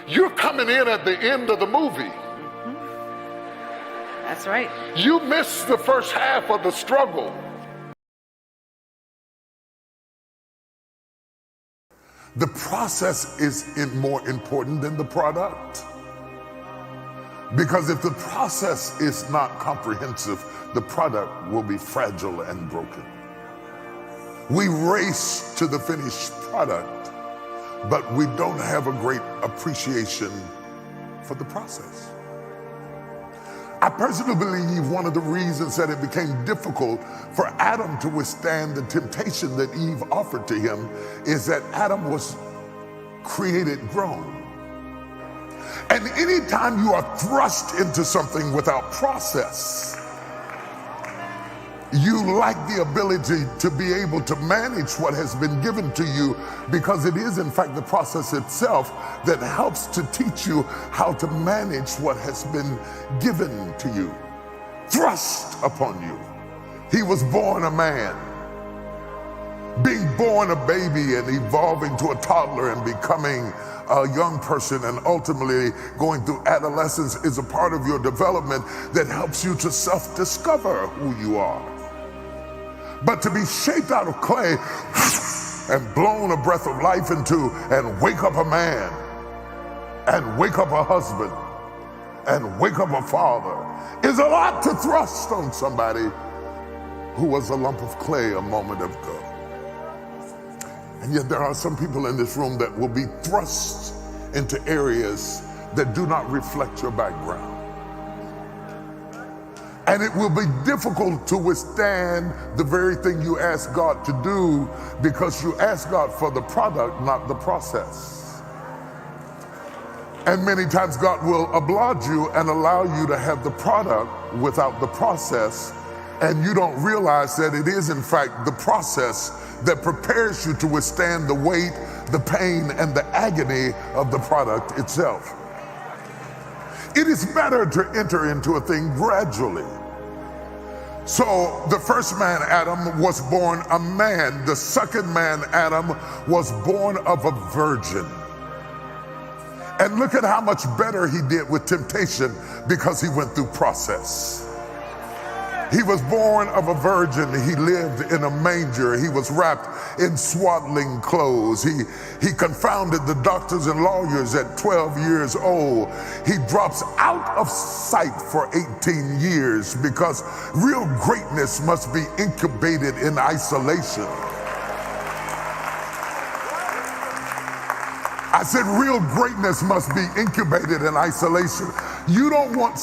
You're coming in at the end of the movie. That's right. You missed the first half of the struggle. The process is more important than the product. Because if the process is not comprehensive, the product will be fragile and broken. We race to the finished product, but we don't have a great appreciation for the process. I personally believe one of the reasons that it became difficult for Adam to withstand the temptation that Eve offered to him is that Adam was created grown. And anytime you are thrust into something without process, you lack the ability to be able to manage what has been given to you, because it is in fact the process itself that helps to teach you how to manage what has been given to you, thrust upon you. He was born a man. Being born a baby and evolving to a toddler and becoming a young person and ultimately going through adolescence is a part of your development that helps you to self-discover who you are. But to be shaped out of clay and blown a breath of life into and wake up a man and wake up a husband and wake up a father is a lot to thrust on somebody who was a lump of clay a moment ago. And yet there are some people in this room that will be thrust into areas that do not reflect your background. And it will be difficult to withstand the very thing you ask God to do, because you ask God for the product, not the process. And many times God will oblige you and allow you to have the product without the process, and you don't realize that it is in fact the process that prepares you to withstand the weight, the pain, and the agony of the product itself. It is better to enter into a thing gradually. So the first man, Adam, was born a man. The second man, Adam, was born of a virgin. And look at how much better he did with temptation, because he went through process. He was born of a virgin. He lived in a manger. He was wrapped in swaddling clothes. He confounded the doctors and lawyers at 12 years old. He drops out of sight for 18 years because real greatness must be incubated in isolation. I said real greatness must be incubated in isolation. You don't want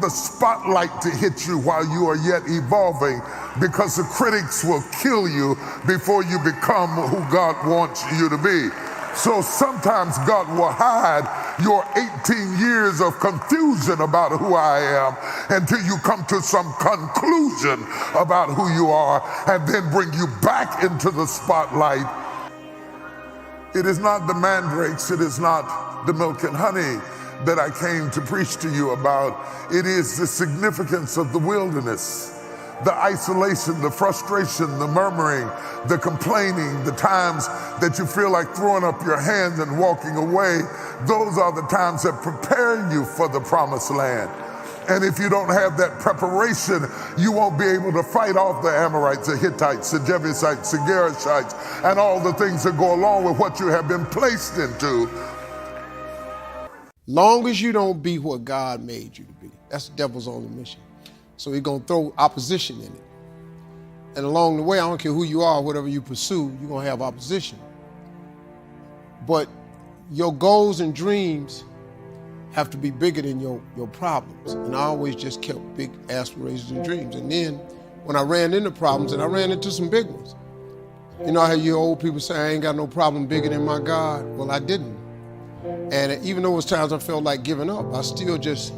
the spotlight to hit you while you are yet evolving, because the critics will kill you before you become who God wants you to be. So sometimes God will hide your 18 years of confusion about who I am until you come to some conclusion about who you are, and then bring you back into the spotlight. It is not the mandrakes, it is not the milk and honey that I came to preach to you about. It is the significance of the wilderness, the isolation, the frustration, the murmuring, the complaining, the times that you feel like throwing up your hands and walking away. Those are the times that prepare you for the promised land. And if you don't have that preparation, you won't be able to fight off the Amorites, the Hittites, the Jebusites, the Girgashites, and all the things that go along with what you have been placed into. Long as you don't be what God made you to be, that's the devil's only mission. So he's gonna throw opposition in it. And along the way, I don't care who you are, whatever you pursue, you're gonna have opposition. But your goals and dreams have to be bigger than your problems. And I always just kept big aspirations and dreams. And then when I ran into problems, and I ran into some big ones. You know how you old people say, I ain't got no problem bigger than my God? Well, I didn't. And even though it was times I felt like giving up, I still just,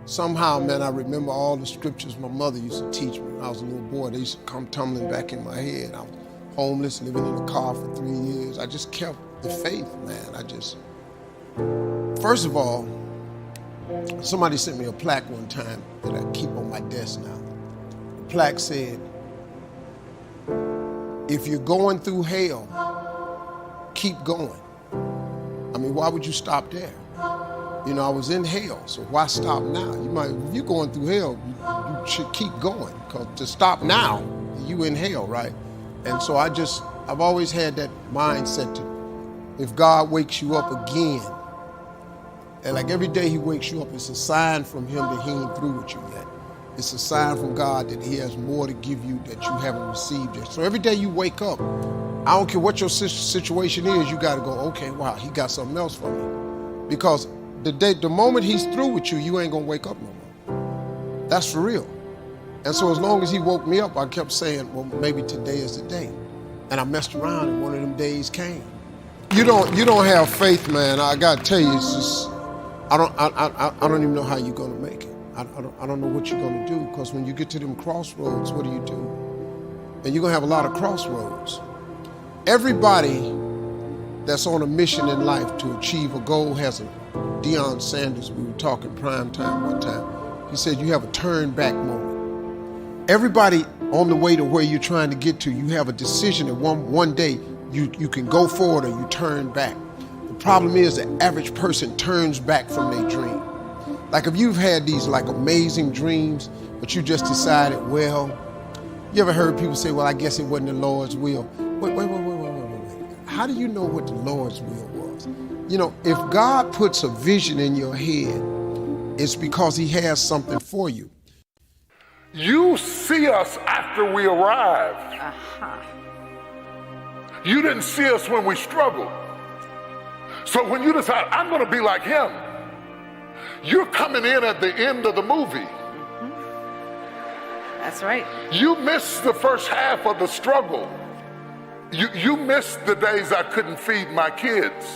somehow, man, I remember all the scriptures my mother used to teach me when I was a little boy. They used to come tumbling back in my head. I was homeless, living in a car for 3 years. I just kept the faith, man. First of all, somebody sent me a plaque one time that I keep on my desk now. The plaque said, if you're going through hell, keep going. I mean, why would you stop there? You know, I was in hell, so why stop now? If you're going through hell, you should keep going, because to stop now, you in hell, right? And so I've always had that mindset to, if God wakes you up again, and like every day he wakes you up, it's a sign from him that he ain't through with you yet. It's a sign from God that he has more to give you that you haven't received yet. So every day you wake up, I don't care what your situation is, you got to go, okay, wow, he got something else for me. Because the moment he's through with you, you ain't going to wake up no more. That's for real. And so as long as he woke me up, I kept saying, well, maybe today is the day. And I messed around and one of them days came. You don't have faith, man. I got to tell you, it's just, I don't even know how you're going to make it. I don't know what you're going to do, because when you get to them crossroads, what do? And you're going to have a lot of crossroads. Everybody that's on a mission in life to achieve a goal has a, Deion Sanders, we were talking prime time one time, he said you have a turn back moment. Everybody on the way to where you're trying to get to, you have a decision that one day you can go forward or you turn back. The problem is the average person turns back from their dream. Like if you've had these like amazing dreams, but you just decided, well, you ever heard people say, well, I guess it wasn't the Lord's will. Wait. How do you know what the Lord's will was? You know, if God puts a vision in your head, it's because he has something for you. You see us after we arrived. You didn't see us when we struggled. So when you decide, I'm going to be like him, you're coming in at the end of the movie. That's right. You missed the first half of the struggle. You missed the days I couldn't feed my kids.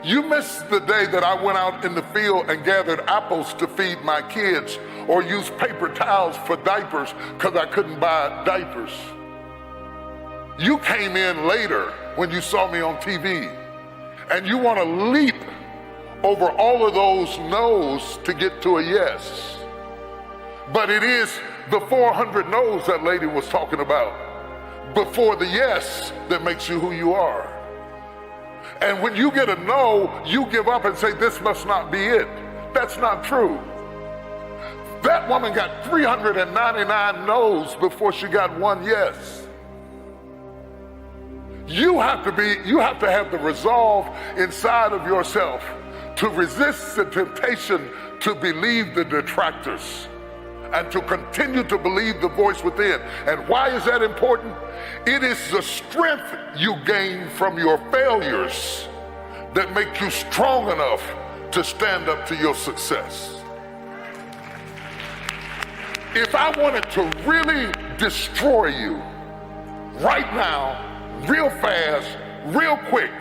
You missed the day that I went out in the field and gathered apples to feed my kids, or used paper towels for diapers because I couldn't buy diapers. You came in later when you saw me on TV, and you want to leap over all of those no's to get to a yes. But it is the 400 no's that lady was talking about before the yes that makes you who you are. And when you get a no, you give up and say, this must not be it. That's not true. That woman got 399 no's before she got one yes. You have to have the resolve inside of yourself to resist the temptation to believe the detractors and to continue to believe the voice within. And why is that important? It is the strength you gain from your failures that make you strong enough to stand up to your success. If I wanted to really destroy you right now, real fast, real quick,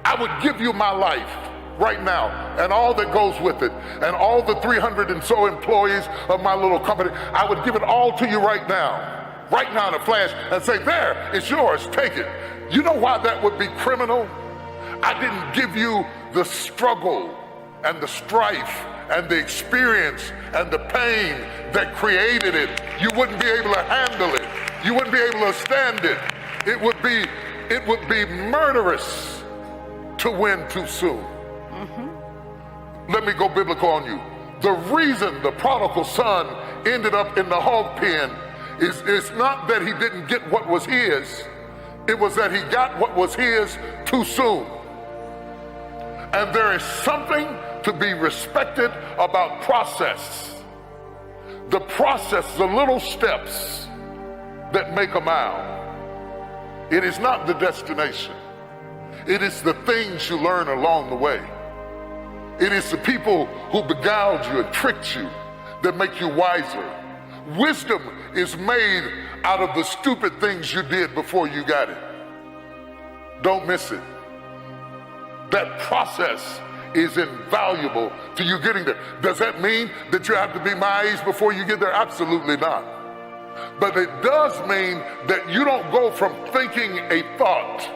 I would give you my life right now and all that goes with it, and all the 300 and so employees of my little company. I would give it all to you right now in a flash, and say, there, it's yours, take it. You know why that would be criminal? I didn't give you the struggle and the strife and the experience and the pain that created it. You wouldn't be able to handle it. You wouldn't be able to stand it. It would be murderous to win too soon. Let me go biblical on you. The reason the prodigal son ended up in the hog pen is not that he didn't get what was his, it was that he got what was his too soon. And there is something to be respected about process. The process, the little steps that make a mile. It is not the destination. It is the things you learn along the way. It is the people who beguiled you and tricked you that make you wiser. Wisdom is made out of the stupid things you did before you got it. Don't miss it. That process is invaluable to you getting there. Does that mean that you have to be my age before you get there? Absolutely not. But it does mean that you don't go from thinking a thought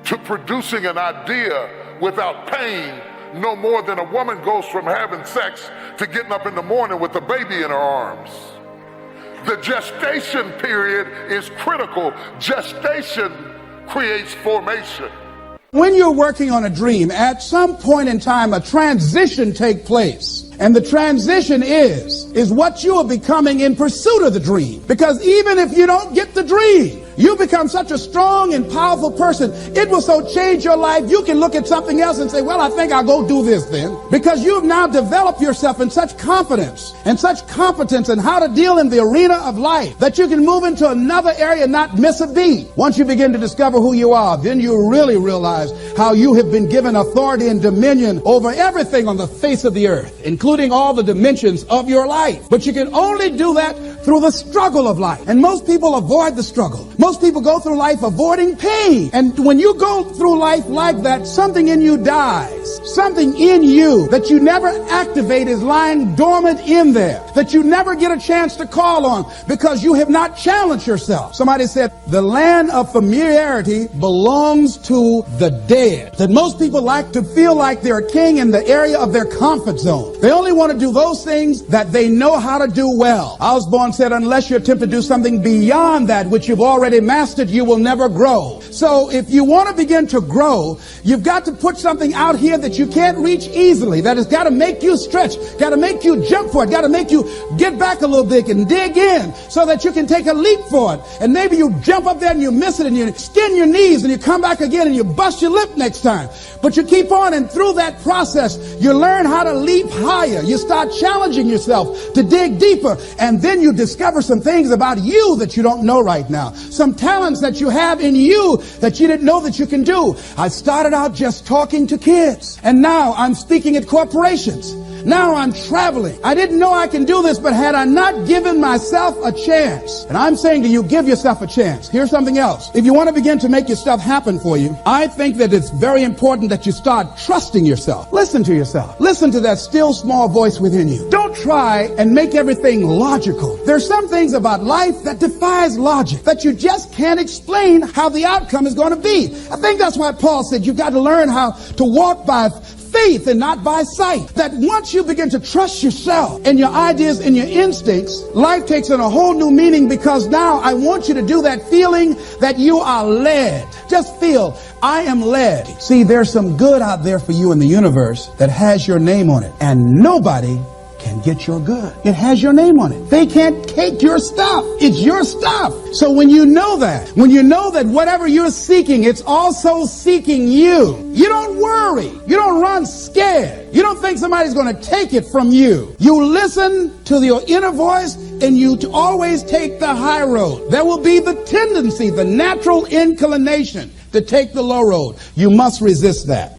to producing an idea without pain, no more than a woman goes from having sex to getting up in the morning with a baby in her arms. The gestation period is critical. Gestation creates formation. When you're working on a dream, at some point in time, a transition takes place. And the transition is what you are becoming in pursuit of the dream. Because even if you don't get the dream, you become such a strong and powerful person. It will so change your life. You can look at something else and say, well, I think I'll go do this then. Because you've now developed yourself in such confidence and such competence in how to deal in the arena of life that you can move into another area and not miss a beat. Once you begin to discover who you are, then you really realize how you have been given authority and dominion over everything on the face of the earth, including all the dimensions of your life. But you can only do that through the struggle of life. And most people avoid the struggle. Most people go through life avoiding pain. And when you go through life like that, something in you dies. Something in you that you never activate is lying dormant in there, that you never get a chance to call on because you have not challenged yourself. Somebody said the land of familiarity belongs to the dead. That most people like to feel like they're a king in the area of their comfort zone. They only want to do those things that they know how to do well. Osborne said, unless you attempt to do something beyond that which you've already mastered, you will never grow. So if you want to begin to grow, you've got to put something out here that you can't reach easily, that has got to make you stretch, got to make you jump for it, got to make you get back a little bit and dig in so that you can take a leap for it. And maybe you jump up there and you miss it and you skin your knees and you come back again and you bust your lip next time. But you keep on, and through that process, you learn how to leap higher. You start challenging yourself to dig deeper, and then you discover some things about you that you don't know right now. Some talents that you have in you that you didn't know that you can do. I started out just talking to kids, and now I'm speaking at corporations. Now I'm traveling. I didn't know I can do this, but had I not given myself a chance, and I'm saying to you, give yourself a chance. Here's something else. If you want to begin to make your stuff happen for you, I think that it's very important that you start trusting yourself. Listen to yourself. Listen to that still small voice within you. Don't try and make everything logical. There's some things about life that defies logic, that you just can't explain how the outcome is going to be. I think that's why Paul said you've got to learn how to walk by faith and not by sight. That once you begin to trust yourself and your ideas and your instincts, life takes on a whole new meaning, because now I want you to do that feeling that you are led. Just feel, I am led. See, there's some good out there for you in the universe that has your name on it, and nobody can get your good. It has your name on it. They can't take your stuff. It's your stuff. So when you know that whatever you're seeking, it's also seeking you, you don't worry. You don't run scared. You don't think somebody's going to take it from you. You listen to your inner voice, and you always take the high road. There will be the tendency, the natural inclination to take the low road. You must resist that.